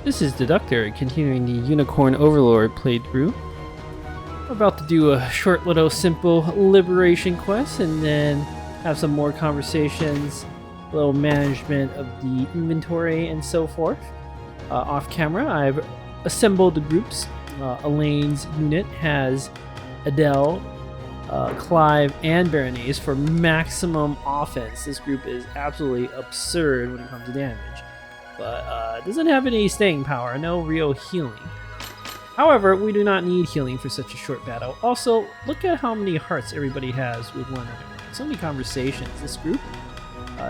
This is Deductor, continuing the Unicorn Overlord playthrough. We're about to do a short little simple liberation quest and then have some more conversations, a little management of the inventory and so forth. Off camera, I've assembled the groups. Elaine's unit has Adele, Clive, and Berenice for maximum offense. This group is absolutely absurd when it comes to damage, but doesn't have any staying power, no real healing. However, we do not need healing for such a short battle. Also, look at how many hearts everybody has with one another. So many conversations. This group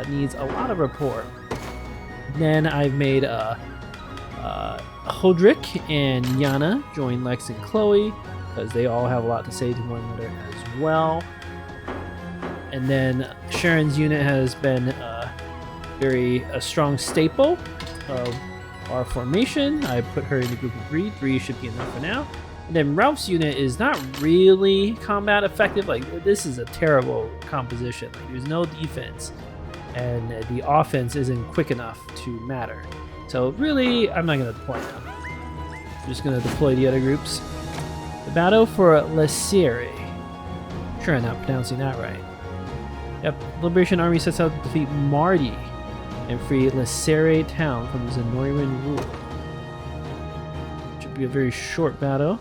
needs a lot of rapport. Then I've made Hodrick and Yana join Lex and Chloe, because they all have a lot to say to one another as well. And then Sharon's unit has been a strong staple of our formation. I put her in the group of 3. 3 should be enough for now. And then Ralph's unit is not really combat effective. Like, this is a terrible composition. Like, there's no defense, and the offense isn't quick enough to matter. So really, I'm not going to deploy them. I'm just going to deploy the other groups. The battle for Lisière. Sure, I'm not pronouncing that right. Yep, Liberation Army sets out to defeat Marty and free Lisière town from Zenorian rule. Should be a very short battle.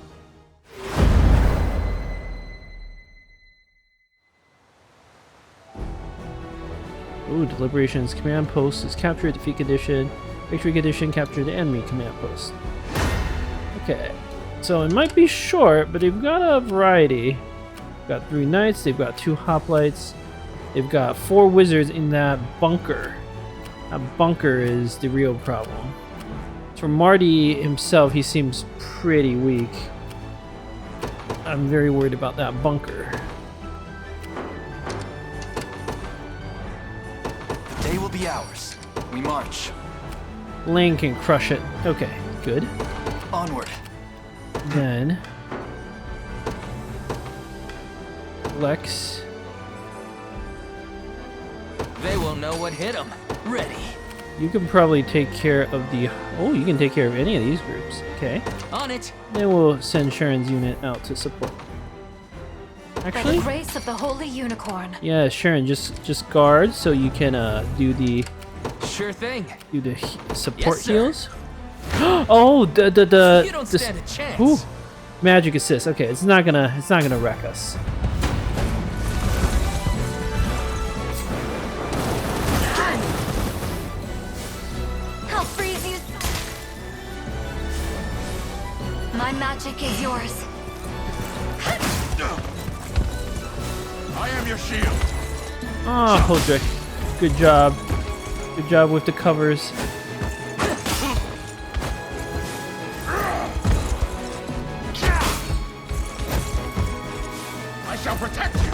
Ooh, Deliberation's command post is captured, defeat condition. Victory condition, capture the enemy command post. Okay, so it might be short, but they've got a variety. They've got 3 knights, they've got 2 hoplites, they've got 4 wizards in that bunker. That bunker is the real problem. For Marty himself, he seems pretty weak. I'm very worried about that bunker. The day will be ours. We march. Lane can crush it. Okay, good. Onward. Then Lex. They will know what hit them. Ready. You can probably take care of the... Oh, you can take care of any of these groups. Okay. On it. Then we'll send Sharon's unit out to support. By Actually, the grace of the Holy Unicorn. yeah, Sharon, just guard so you can do the Sure thing. support Yes, sir. heals. Oh, You don't this- stand a chance. ooh, magic assist. Okay, it's not gonna wreck us. I'll freeze you. My magic is yours. I am your shield. Ah, Hodrick, good job. Good job with the covers. I shall protect you.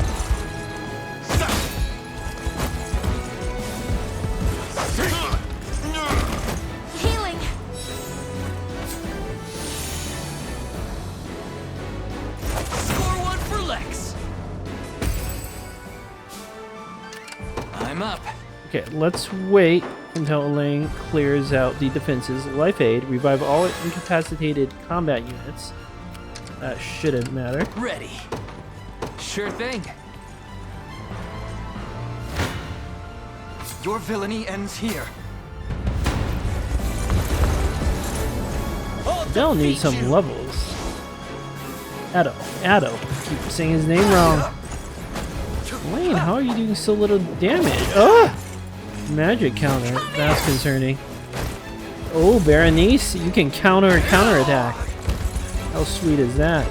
Healing. Score 1 for Lex. I'm up. Okay, let's wait until Elaine clears out the defenses. Life aid, revive all incapacitated combat units. That shouldn't matter. Ready. Sure thing. Your villainy ends here. They'll need some levels. Addo. Keep saying his name wrong. Elaine, how are you doing so little damage? Oh! Magic counter. That's concerning. Oh, Berenice, you can counterattack. How sweet is that?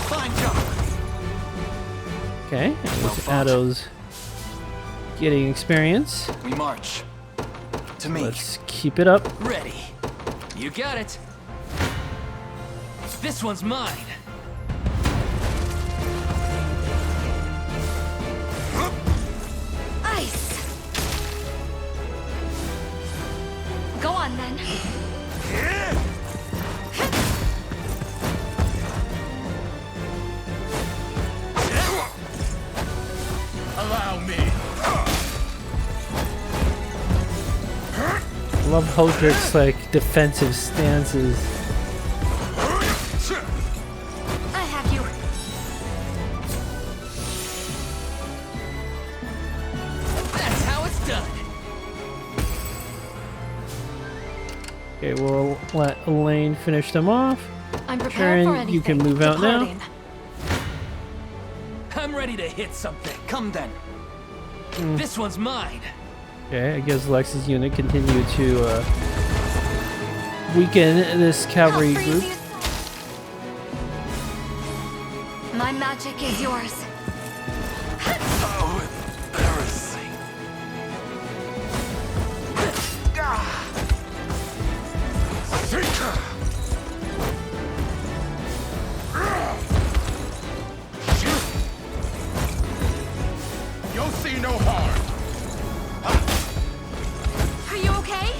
Fine job. Okay, Addo's getting experience. We march. To me. Let's keep it up. Ready. You got it. This one's mine. Ice. Go on then. love Holdrick's like defensive stances. I have you. That's how it's done. Okay, we'll let Elaine finish them off. I'm prepared Sharon, for anything. you can move out now. Departing. I'm ready to hit something. Come then. This one's mine. Okay, I guess Lex's unit continue to weaken this cavalry I'll freeze group. you. My magic is yours. Oh, embarrassing. You'll see no harm. Are you okay?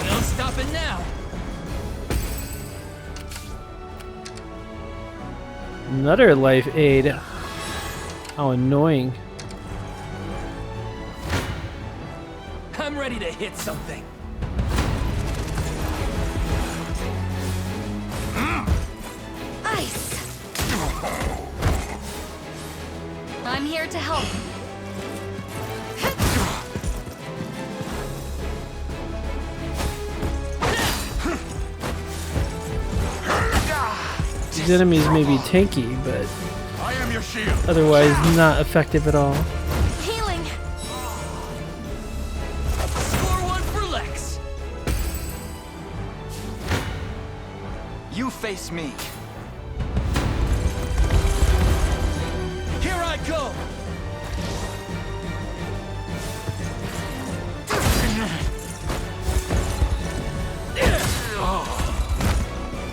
No stopping now. Another life aid. How annoying. I'm ready to hit something. Ice. I'm here to help. These enemies may be tanky, but I am your shield. otherwise not effective at all. Healing. Score one for Lex. You face me. Here I go.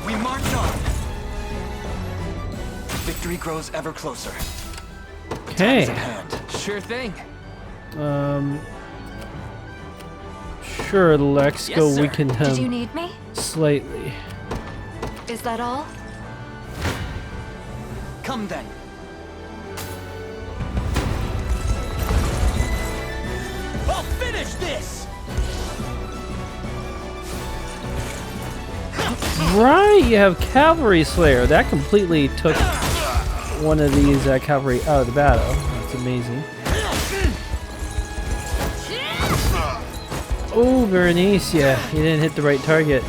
We march on. Victory grows ever closer. Okay. At hand. Sure thing. Sure, Lex, Yes, go sir. weaken Did you him need me? slightly. Is that all? Come then. I'll finish this. Right, you have Cavalry Slayer. That completely took one of these cavalry out of the battle. That's amazing. Oh, Berenice, yeah, you didn't hit the right target.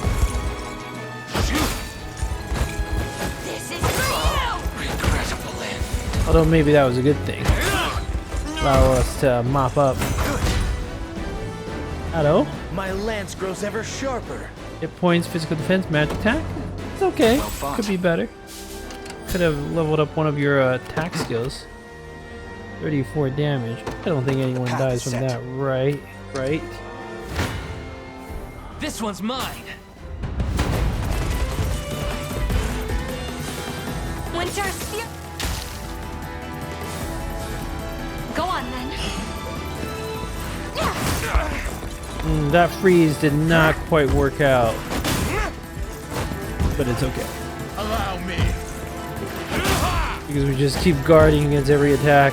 This is for you! Regrettable end. Although maybe that was a good thing. Allow us to mop up. Hello? My lance grows ever sharper. Hit points, physical defense, magic attack. It's okay. Well fought. Could be better. Could have leveled up one of your attack skills. 34 damage. I don't think anyone Path dies is from set. that, right? Right? This one's mine. Winter Spear. Go on then. That freeze did not quite work out. But it's okay. Allow me. Because we just keep guarding against every attack.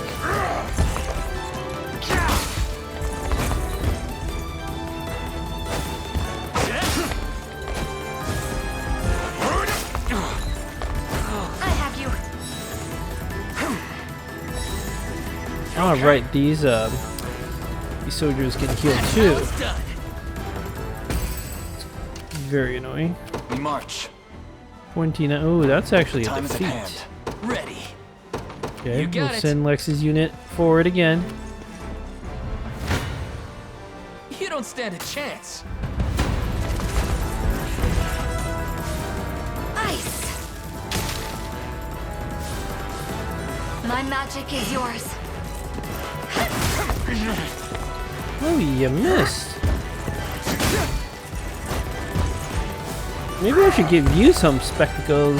I have you. Alright, these soldiers can heal Now too. it's done. Very annoying. We march. 29. Oh, that's actually a Time is at defeat. hand. Ready. Okay, You got we'll it. send Lex's unit forward again. You don't stand a chance. Ice. My magic is yours. Oh, you missed. Maybe I should give you some spectacles.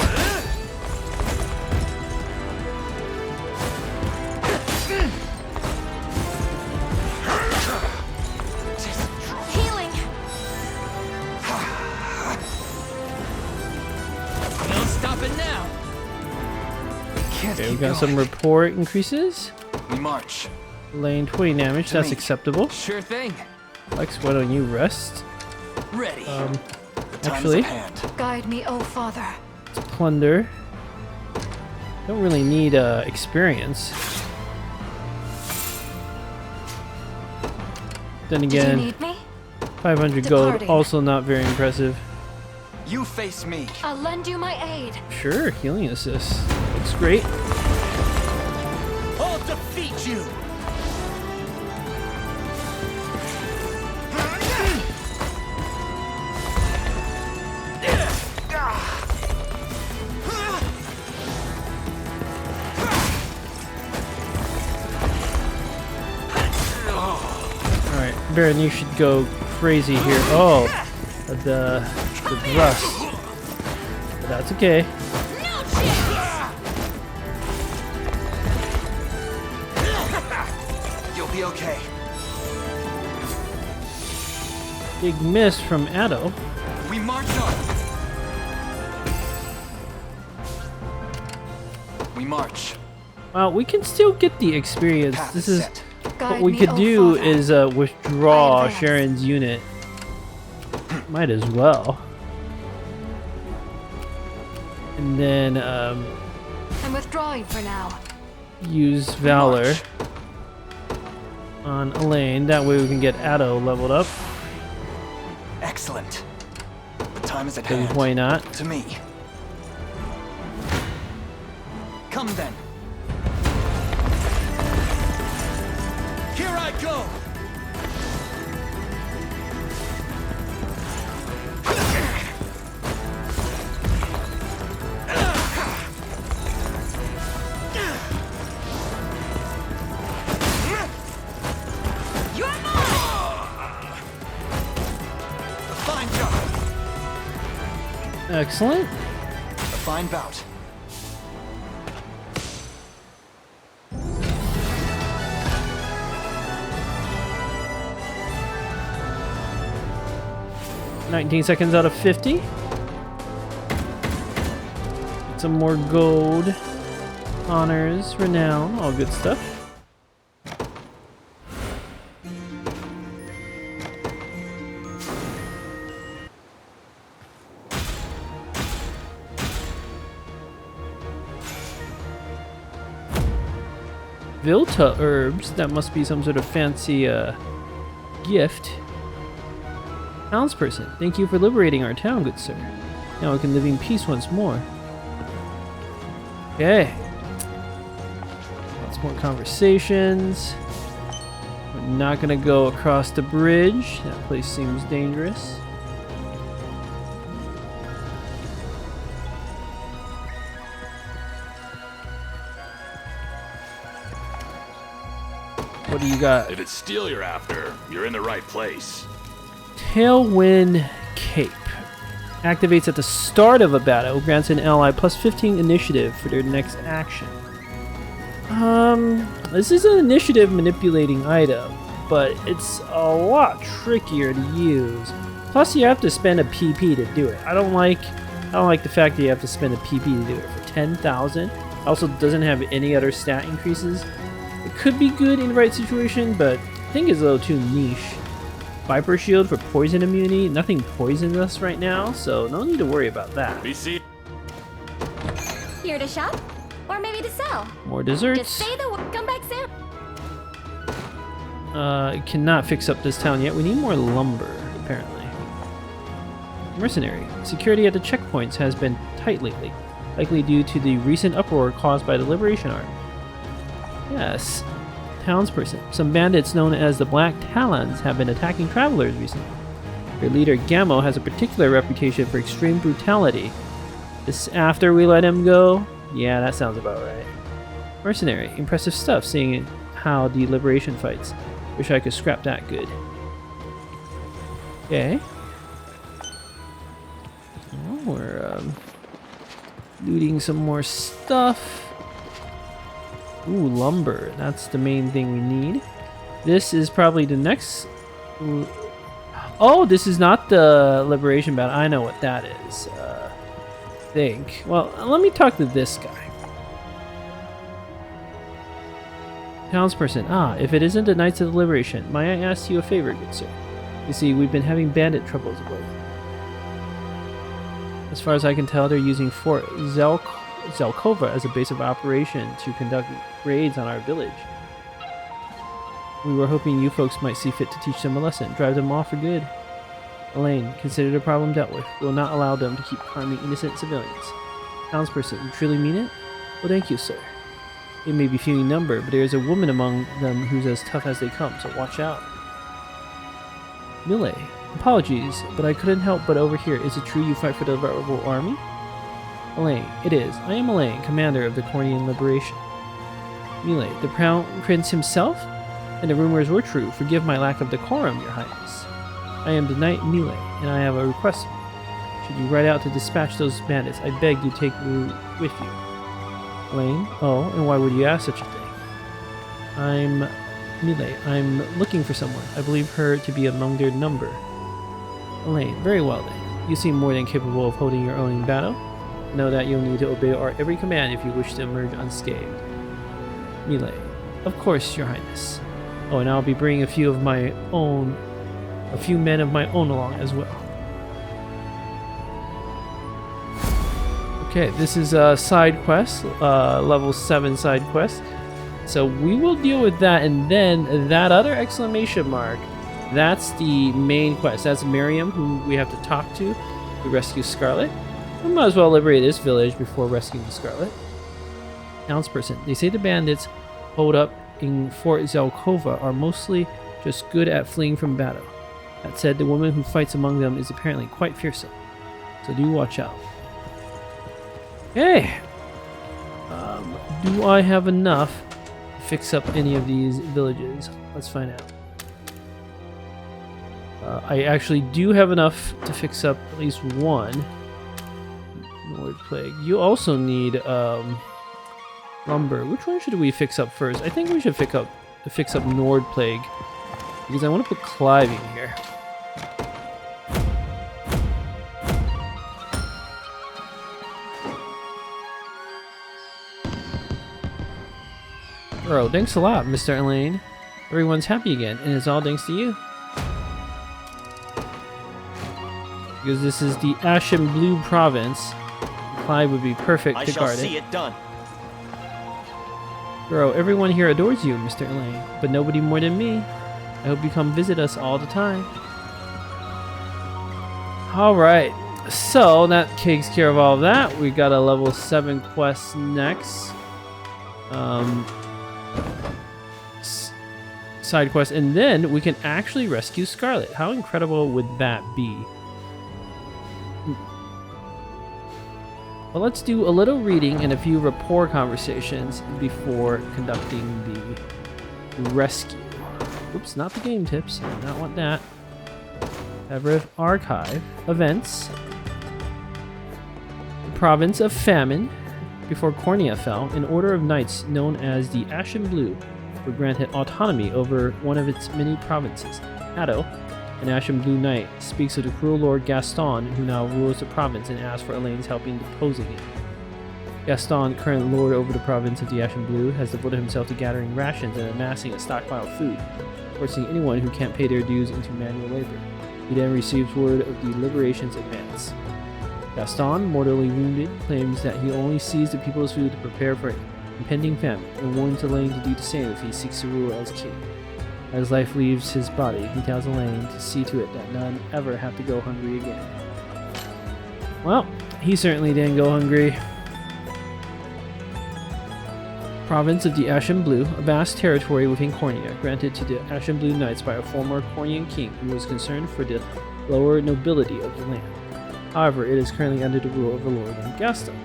Healing. No stopping now. Can't Okay, we keep got some going. rapport increases. We march. Lane 20 damage, To that's me. acceptable. Sure thing. Lex, why don't you rest? Ready. Time's Actually, at hand. Guide me, oh Father. plunder. Don't really need experience. Then Did you again, need me? 500 gold, Departing. also not very impressive. You face me. I'll lend you my aid. Sure, healing assist. Looks great. I'll defeat you! Alright, Baron, you should go crazy here. Oh, the rust. But that's okay. You'll be okay. Big miss from Addo. We march on. We march. Well, we can still get the experience. Path This is is set. what Guide we me, could oh do Father. is withdraw I advance. Sharon's unit. Might as well. And then I'm withdrawing for now. use Valor March. on Elaine. That way we can get Addo leveled up. Excellent. The time is at Because hand. why not? To me. Come then. Here I go! You're mine! A fine job. Excellent. A fine bout. — 19 seconds out of 50. Get some more gold. Honors, renown, all good stuff. Vilta herbs, that must be some sort of fancy gift. Townsperson, thank you for liberating our town, good sir. Now we can live in peace once more. Okay. Lots more conversations. We're not gonna go across the bridge. That place seems dangerous. What do you got? If it's steel you're after, you're in the right place. Tailwind Cape. Activates at the start of a battle. Grants an ally plus 15 initiative for their next action. This is an initiative manipulating item, but it's a lot trickier to use. Plus, you have to spend a PP to do it. I don't like the fact that you have to spend a PP to do it for 10,000. Also, doesn't have any other stat increases. It could be good in the right situation, but I think it's a little too niche. Viper Shield for poison immunity. Nothing poisons us right now, so no need to worry about that. Be seated. Here to shop? Or maybe to sell? More Just desserts. say the word. Come back soon. Cannot fix up this town yet. We need more lumber, apparently. Mercenary. Security at the checkpoints has been tight lately, likely due to the recent uproar caused by the Liberation Army. Yes. Townsperson. Some bandits known as the Black Talons have been attacking travelers recently. Their leader, Gammo, has a particular reputation for extreme brutality. This after we let him go? Yeah, that sounds about right. Mercenary. Impressive stuff, seeing how the Liberation fights. Wish I could scrap that good. Okay. Well, we're looting some more stuff. Ooh, lumber. That's the main thing we need. This is probably the next... Oh, this is not the Liberation battle. I know what that is. I think. Well, let me talk to this guy. Townsperson. Ah, if it isn't the Knights of the Liberation, may I ask you a favor, good sir? You see, we've been having bandit troubles of late. As far as I can tell, they're using Fort Zelkova as a base of operation to conduct raids on our village. We were hoping you folks might see fit to teach them a lesson, drive them off for good. Elaine, consider the problem dealt with. We will not allow them to keep harming innocent civilians. Townsperson, you truly mean it? Well, thank you, sir. They may be few in number, but there is a woman among them who's as tough as they come, so watch out. Millet, apologies, but I couldn't help but overhear. Is it true you fight for the rebel army? Elaine, it is. I am Elaine, commander of the Cornian Liberation. Millet, the Crown Prince himself? And the rumors were true. Forgive my lack of decorum, your highness. I am the Knight Millet, and I have a request. Should you ride out to dispatch those bandits, I beg you take me with you. Elaine, oh, and why would you ask such a thing? I'm Millet. I'm looking for someone. I believe her to be among their number. Elaine, very well then. You seem more than capable of holding your own in battle. Know that you'll need to obey our every command if you wish to emerge unscathed. Millet, of course, your highness. Oh, and I'll be bringing a few men of my own along as well. Okay, this is a side quest, level 7 side quest. So we will deal with that, and then that other exclamation mark, that's the main quest. That's Miriam, who we have to talk to rescue Scarlet. We might as well liberate this village before rescuing Scarlet. Townsperson, they say the bandits hold up in Fort Zelkova are mostly just good at fleeing from battle. That said, the woman who fights among them is apparently quite fearsome, so do watch out. Okay. Do I have enough to fix up any of these villages? Let's find out. I actually do have enough to fix up at least one. Nord Plague. You also need lumber. Which one should we fix up first? I think we should fix up Nord Plague, because I want to put cliving here. Bro, thanks a lot, Mr. Elaine. Everyone's happy again, and it's all thanks to you. Because this is the Ashen Blue province, Clive would be perfect to guard it. I shall see it done. Bro, everyone here adores you, Mr. Elaine, but nobody more than me. I hope you come visit us all the time. Alright, so that takes care of all of that. We got a level 7 quest next. Side quest, and then we can actually rescue Scarlet. How incredible would that be? Well, let's do a little reading and a few rapport conversations before conducting the rescue. Oops, not the game tips. I do not want that. Everett Archive. Events. The province of Famine. Before Cornia fell, an order of knights known as the Ashen Blue were granted autonomy over one of its many provinces. Addo, an Ashen Blue Knight, speaks of the cruel Lord Gaston, who now rules the province, and asks for Elaine's help in deposing him. Gaston, current lord over the province of the Ashen Blue, has devoted himself to gathering rations and amassing a stockpile of food, forcing anyone who can't pay their dues into manual labor. He then receives word of the Liberation's advance. Gaston, mortally wounded, claims that he only sees the people's food to prepare for impending famine, and warns Elaine to do the same if he seeks to rule as king. As life leaves his body, he tells Elaine to see to it that none ever have to go hungry again. Well, he certainly didn't go hungry. Province of the Ashen Blue, a vast territory within Cornia, granted to the Ashen Blue Knights by a former Cornian king who was concerned for the lower nobility of the land. However, it is currently under the rule of a lord named Gaston.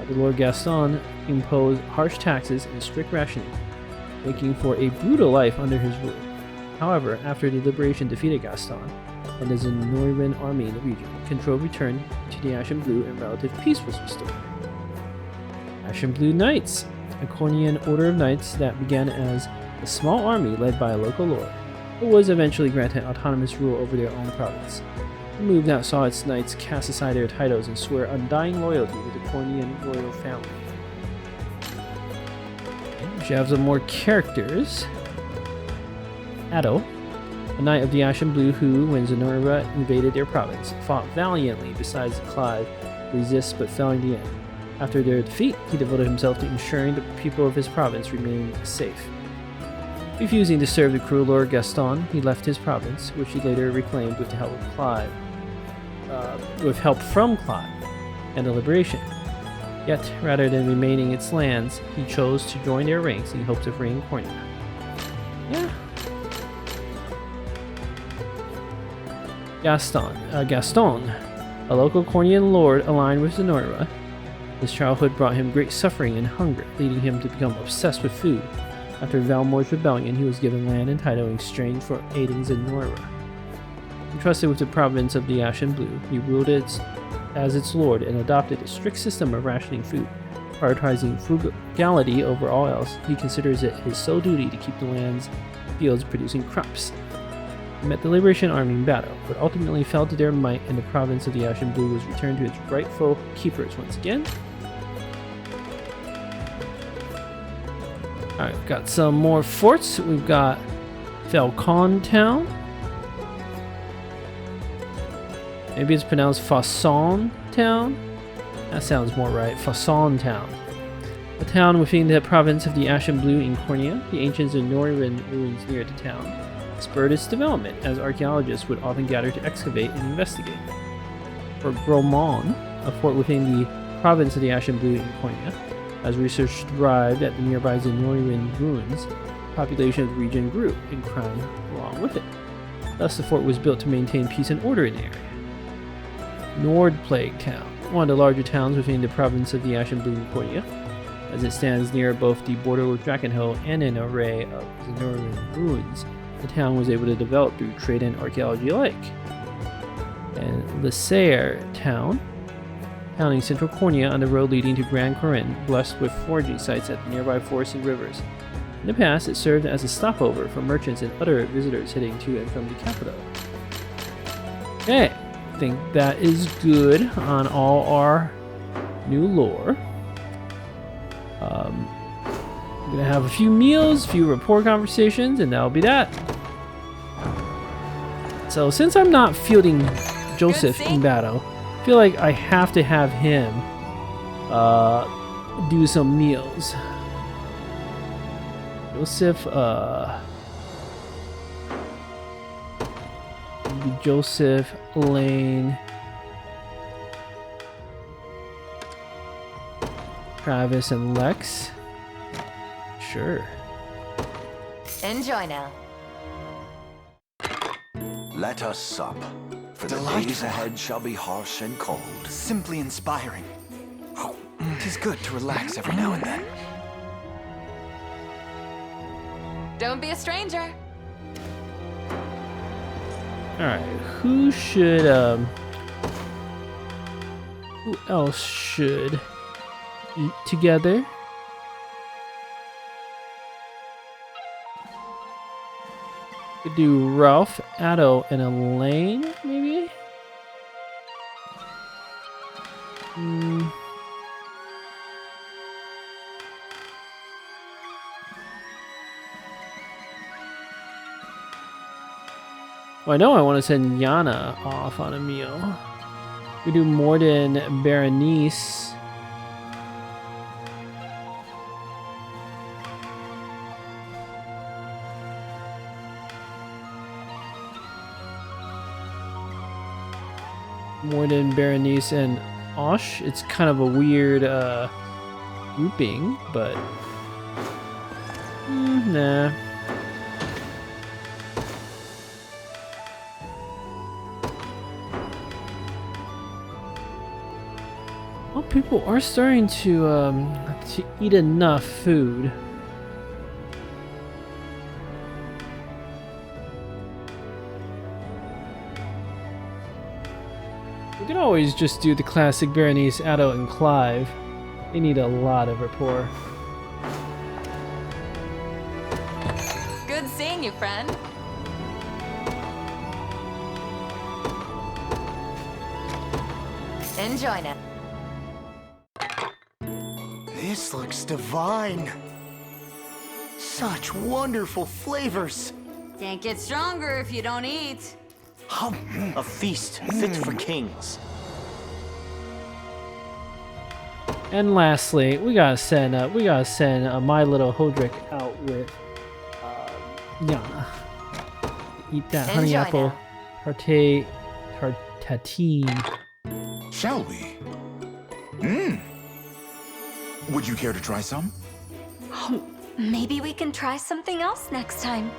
The Lord Gaston imposed harsh taxes and strict rationing, making for a brutal life under his rule. However, after the Liberation defeated Gaston, and as a Northern army in the region, control returned to the Ashen Blue and relative peace was restored. Ashen Blue Knights, a Cornian order of knights that began as a small army led by a local lord, but was eventually granted autonomous rule over their own province. A move that saw its knights cast aside their titles and swear undying loyalty to the Cornian royal family. We should have some more characters. Addo, A knight of the Ashen Blue who, when Zenora invaded their province, fought valiantly beside Clive to resist but fell in the end. After their defeat, he devoted himself to ensuring the people of his province remained safe. Refusing to serve the cruel Lord Gaston, he left his province, which he later reclaimed with the help of Clive, with help from Clive and the Liberation. Yet, rather than remaining its lands, he chose to join their ranks in hopes of freeing Cornia. Yeah. Gaston, a local Cornian lord aligned with Zenora. His childhood brought him great suffering and hunger, leading him to become obsessed with food. After Valmore's rebellion, he was given land and title in exchange for aiding Zenora. Entrusted with the province of the Ashen Blue, he ruled it as its lord and adopted a strict system of rationing food. Prioritizing frugality over all else, he considers it his sole duty to keep the land's fields producing crops. He met the Liberation Army in battle, but ultimately fell to their might and the province of the Ashen Blue was returned to its rightful keepers once again. Alright, we've got some more forts. We've got Falcon Town. Maybe it's pronounced Fasson Town? That sounds more right. Fasson Town. A town within the province of the Ashen Blue in Cornia. The ancient Zenorian ruins near the town spurred its development, as archaeologists would often gather to excavate and investigate. For Gromon, a fort within the province of the Ashen Blue in Cornia, as research thrived at the nearby Zenorian ruins, the population of the region grew, and crime along with it. Thus, the fort was built to maintain peace and order in the area. Nordplague Town, one of the larger towns within the province of the Ashen Blue in Cornia, as it stands near both the border with Drakenhill and an array of Zenorian ruins. The town was able to develop through trade and archaeology alike. And Lisière Town, in central Cornia on the road leading to Grand Corinne, blessed with foraging sites at the nearby forests and rivers. In the past, it served as a stopover for merchants and other visitors heading to and from the capital. Okay, I think that is good on all our new lore. I'm gonna have a few meals, a few rapport conversations, and that'll be that. So since I'm not fielding Joseph in battle, I feel like I have to have him do some meals. Joseph, Joseph, Elaine, Travis, and Lex. Sure. Enjoy now. Let us sup, for the days ahead shall be harsh and cold. Simply inspiring. Oh, it is good to relax every now and then. Don't be a stranger. Alright, who else should eat together? Could do Ralph, Addo, and Elaine, maybe? Well, I know I want to send Yana off on a meal. We do Morden, Berenice. Morden, Berenice, and Osh. It's kind of a weird grouping, but nah. Well, people are starting to eat enough food. We could always just do the classic Berenice, Addo, and Clive. They need a lot of rapport. Good seeing you, friend. Enjoy now. This looks divine. Such wonderful flavors. Can't get stronger if you don't eat. A feast fit for kings. And lastly, we gotta send my little Hodrick out with Yana. Eat that honey Enjoy apple tartatine. Shall we? Would you care to try some? Maybe we can try something else next time.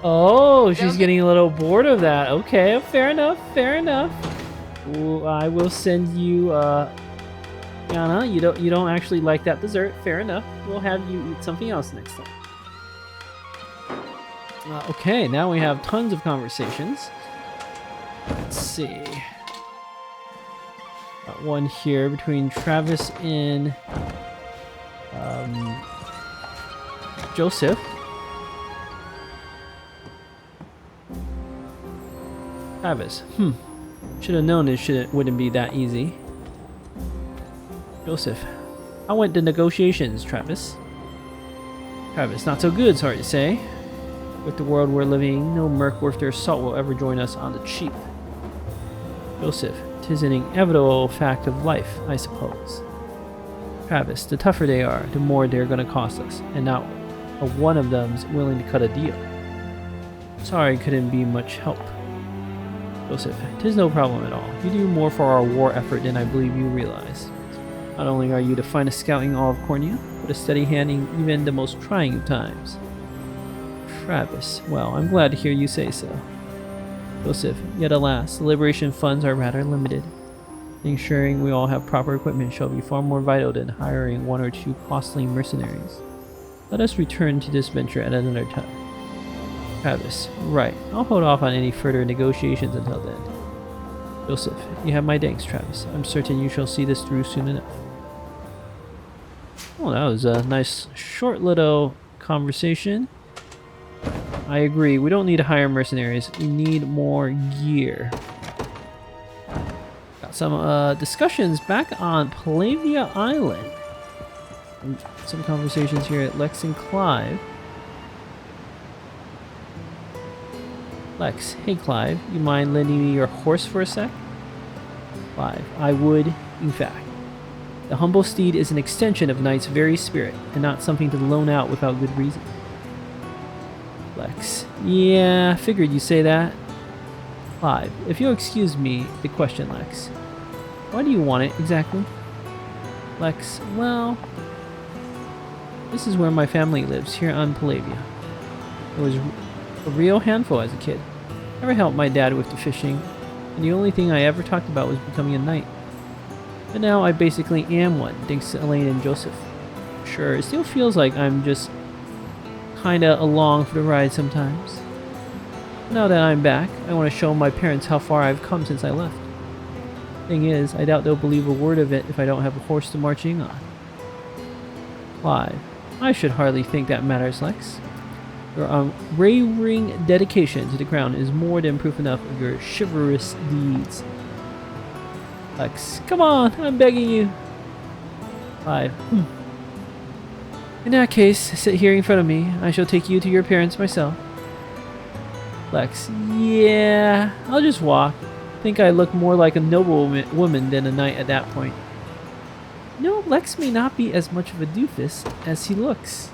Oh, she's getting a little bored of that. Okay, fair enough, fair enough. Ooh, I will send you, Yana. You don't actually like that dessert. Fair enough. We'll have you eat something else next time. Okay, now we have tons of conversations. Let's see. Got one here between Travis and Joseph. Travis. Should have known it wouldn't be that easy. Joseph. How went the negotiations, Travis? Travis, not so good, sorry to say. With the world we're living in, no merc worth their salt will ever join us on the cheap. Joseph. 'Tis an inevitable fact of life, I suppose. Travis. The tougher they are, the more they're gonna cost us, and not one of them's willing to cut a deal. Sorry couldn't be much help. Joseph. 'Tis no problem at all. You do more for our war effort than I believe you realize. Not only are you the finest scout in all of Cornea, but a steady hand in even the most trying of times. Travis. Well, I'm glad to hear you say so. Joseph. Yet alas, the liberation funds are rather limited. Ensuring we all have proper equipment shall be far more vital than hiring one or two costly mercenaries. Let us return to this venture at another time. Travis. Right. I'll hold off on any further negotiations until then. Joseph. You have my thanks, Travis. I'm certain you shall see this through soon enough. Well, that was a nice short little conversation. I agree. We don't need to hire mercenaries. We need more gear. Got some discussions back on Palavia Island. And some conversations here at Lex and Clive. Lex. Hey Clive, you mind lending me your horse for a sec? Clive. I would, in fact. The humble steed is an extension of Knight's very spirit, and not something to loan out without good reason. Lex. Yeah, figured you'd say that. Clive. If you'll excuse me the question, Lex. Why do you want it, exactly? Lex. Well, this is where my family lives, here on Palavia. It was a real handful as a kid. Never helped my dad with the fishing, and the only thing I ever talked about was becoming a knight. But now I basically am one, thanks to Elaine and Joseph. Sure, it still feels like I'm just kinda along for the ride sometimes. Now that I'm back, I want to show my parents how far I've come since I left. Thing is, I doubt they'll believe a word of it if I don't have a horse to march in on. Clive. I should hardly think that matters, Lex. Your unwavering dedication to the crown is more than proof enough of your chivalrous deeds. Lex. Come on, I'm begging you. Clive. In that case, sit here in front of me. I shall take you to your parents myself. Lex. Yeah, I'll just walk. Think I look more like a noble woman than a knight at that point. No, Lex may not be as much of a doofus as he looks.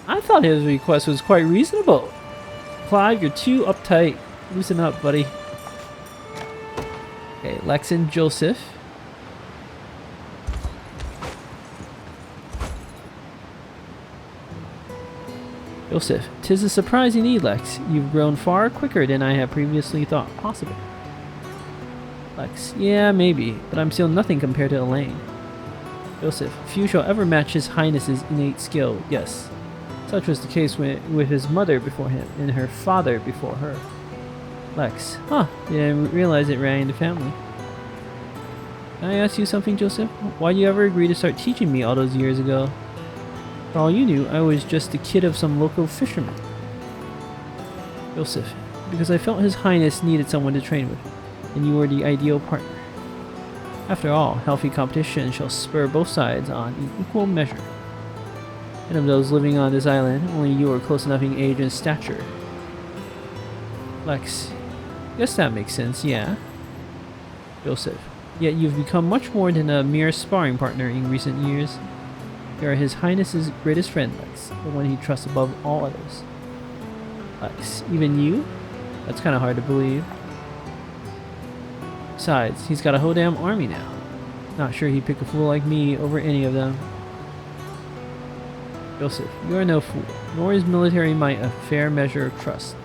I thought his request was quite reasonable. Clive, you're too uptight. Loosen up, buddy. Okay, Lex and Joseph. Joseph, 'tis a surprise indeed, Lex. You've grown far quicker than I had previously thought possible. Lex, yeah, maybe, but I'm still nothing compared to Elaine. Joseph, few shall ever match His Highness's innate skill, yes. Such was the case with his mother before him, and her father before her. Lex, didn't realize it ran in the family. Can I ask you something, Joseph? Why did you ever agree to start teaching me all those years ago? For all you knew, I was just the kid of some local fisherman. Joseph, because I felt His Highness needed someone to train with, and you were the ideal partner. After all, healthy competition shall spur both sides on in equal measure. And of those living on this island, only you are close enough in age and stature. Lex. Guess that makes sense, yeah. Joseph. Yet you've become much more than a mere sparring partner in recent years. You are His Highness's greatest friend, Lex, the one he trusts above all others. Lex. Even you? That's kind of hard to believe. Besides, he's got a whole damn army now. Not sure he'd pick a fool like me over any of them. Joseph, you are no fool, nor is military might a fair measure of trust.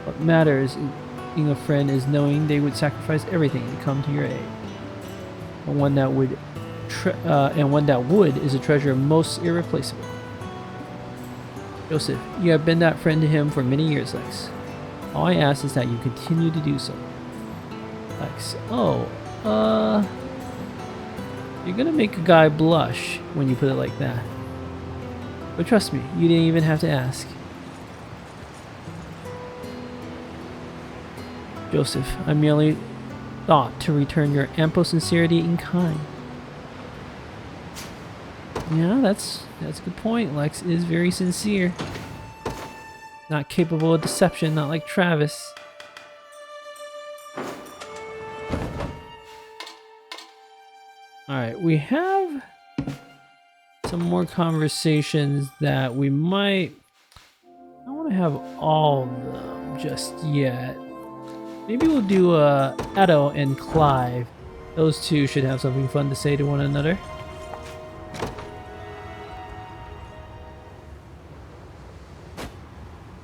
What matters in a friend is knowing they would sacrifice everything to come to your aid. And one that would is a treasure most irreplaceable. Joseph, you have been that friend to him for many years, Lex. All I ask is that you continue to do so. Lex, you're gonna make a guy blush when you put it like that. But trust me, you didn't even have to ask. Joseph, I merely thought to return your ample sincerity in kind. Yeah, that's a good point. Lex is very sincere. Not capable of deception, not like Travis. Alright, we have some more conversations that we might... I don't want to have all of them just yet. Maybe we'll do Edo and Clive. Those two should have something fun to say to one another.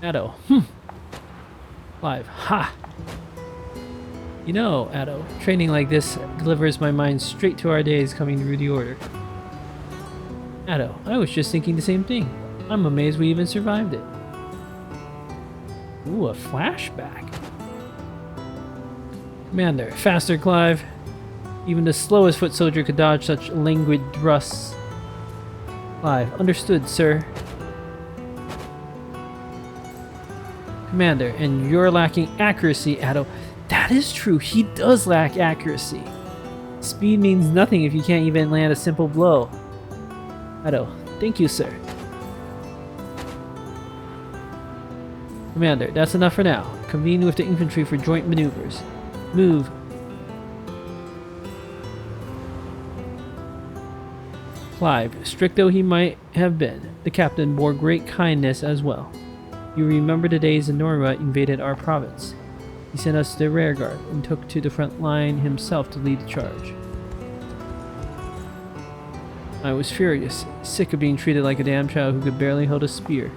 Edo. Clive. Ha! You know, Edo, training like this delivers my mind straight to our days coming through the Order. Edo, I was just thinking the same thing. I'm amazed we even survived it. Ooh, a flashback. Commander, faster, Clive. Even the slowest foot soldier could dodge such languid thrusts. Clive, understood, sir. Commander, and you're lacking accuracy, Edo. That is true, he does lack accuracy. Speed means nothing if you can't even land a simple blow. Edo, thank you, sir. Commander, that's enough for now. Convene with the infantry for joint maneuvers. Move. Clive, strict though he might have been, the captain bore great kindness as well. You remember the days Norma invaded our province. He sent us the rearguard and took to the front line himself to lead the charge. I was furious, sick of being treated like a damn child who could barely hold a spear.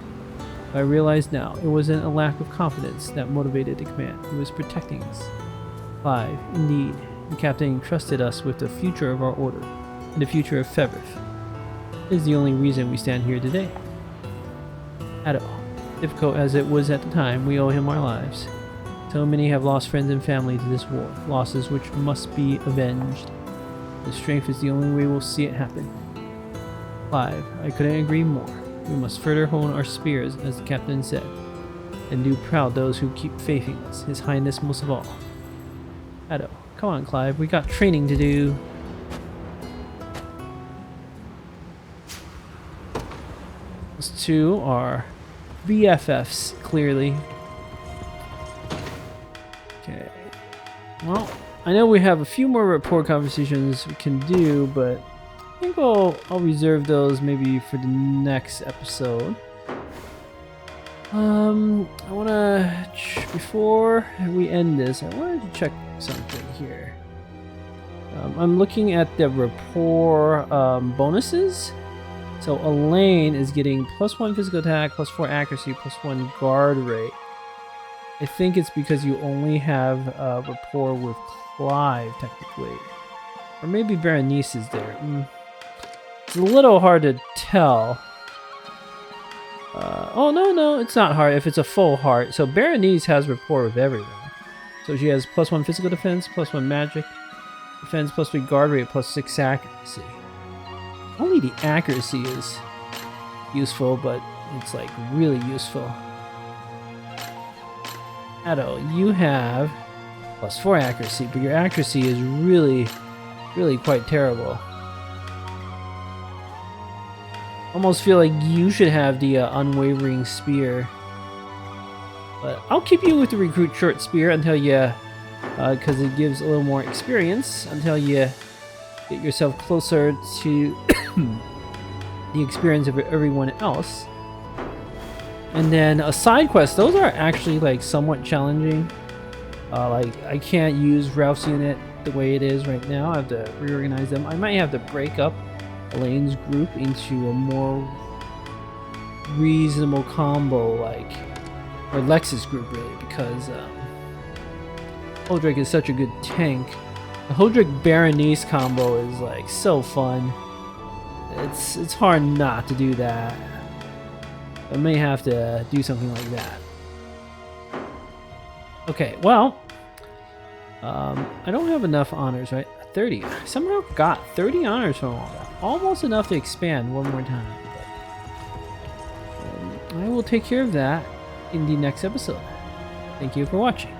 I realized now it wasn't a lack of confidence that motivated the command. It was protecting us. Clive, indeed, the captain entrusted us with the future of our order and the future of Fevrith. It is the only reason we stand here today. Edo, difficult as it was at the time, we owe him our lives. So many have lost friends and family to this war, losses which must be avenged. The strength is the only way we'll see it happen. Clive, I couldn't agree more. We must further hone our spears, as the captain said, and do proud those who keep faith in us, His Highness most of all. Edo, come on, Clive, we got training to do. Those two are BFFs, clearly. Okay. Well, I know we have a few more rapport conversations we can do, but I think I'll reserve those maybe for the next episode. I wanna, before we end this, I wanted to check something here. I'm looking at the rapport bonuses. So Elaine is getting +1 physical attack, +4 accuracy, +1 guard rate. I think it's because you only have rapport with Clive, technically. Or maybe Berenice is there. It's a little hard to tell. Oh, no, it's not hard if it's a full heart. So Berenice has rapport with everything. So she has +1 physical defense, +1 magic defense, +3 guard rate, +6 accuracy. Only the accuracy is useful, but it's like really useful. Edo, you have +4 accuracy, but your accuracy is really quite terrible. Almost feel like you should have the unwavering spear. But I'll keep you with the recruit short spear until you, because it gives a little more experience, until you get yourself closer to the experience of everyone else. And then a side quest, those are actually like somewhat challenging. Like I can't use Ralph's unit the way it is right now. I have to reorganize them. I might have to break up Elaine's group into a more reasonable combo, like, or Lex's group really, because Holdrick is such a good tank. The Holdrick Berenice combo is like so fun. It's hard not to do that. I may have to do something like that. Okay, well, I don't have enough honors, right? 30. I somehow got 30 honors from all that. Almost enough to expand one more time. But, I will take care of that in the next episode. Thank you for watching.